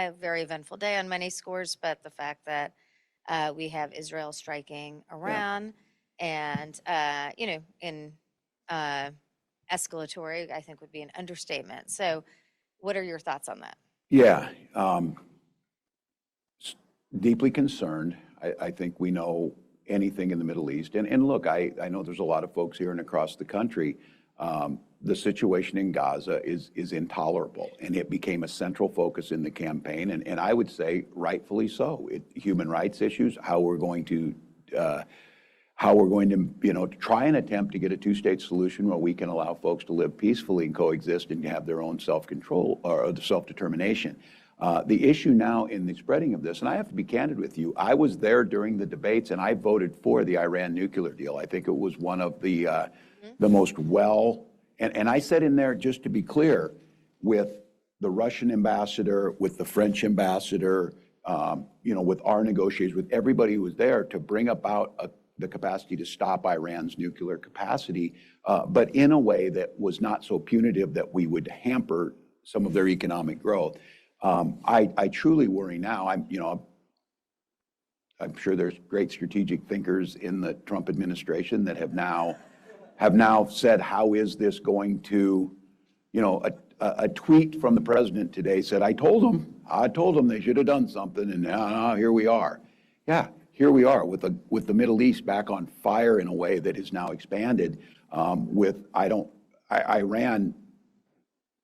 a very eventful day on many scores, but the fact that we have Israel striking Yeah. Iran and, in escalatory, I think would be an understatement. So what are your thoughts on that? Yeah. Deeply concerned. I think we know anything in the Middle East. And look, I know there's a lot of folks here and across the country. The situation in Gaza is intolerable, and it became a central focus in the campaign. And I would say rightfully so. Human rights issues, how we're going to try and attempt to get a two-state solution where we can allow folks to live peacefully and coexist and have their own self-control or self-determination. The issue now in the spreading of this, and I have to be candid with you, I was there during the debates and I voted for the Iran nuclear deal. I think it was one of the most and I said in there, just to be clear, with the Russian ambassador, with the French ambassador, with our negotiators, with everybody who was there to bring about the capacity to stop Iran's nuclear capacity, but in a way that was not so punitive that we would hamper some of their economic growth. I truly worry now. I'm sure there's great strategic thinkers in the Trump administration that have now said, how is this going to, a tweet from the president today said, I told them they should have done something, and now here we are. Yeah, here we are with the Middle East back on fire in a way that is now expanded. Iran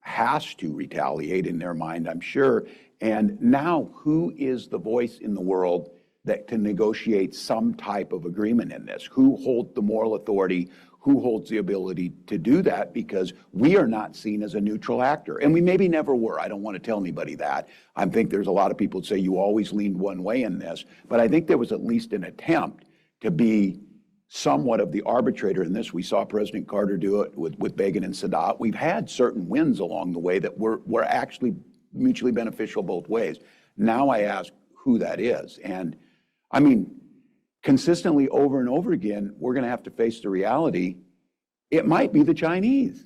has to retaliate in their mind, I'm sure. And now, who is the voice in the world that can negotiate some type of agreement in this? Who holds the moral authority? Who holds the ability to do that? Because we are not seen as a neutral actor. And we maybe never were. I don't want to tell anybody that. I think there's a lot of people that say you always leaned one way in this. But I think there was at least an attempt to be somewhat of the arbitrator in this. We saw President Carter do it with Begin and Sadat. We've had certain wins along the way that were actually mutually beneficial both ways. Now I ask who that is. And I mean, consistently over and over again, we're going to have to face the reality. It might be the Chinese.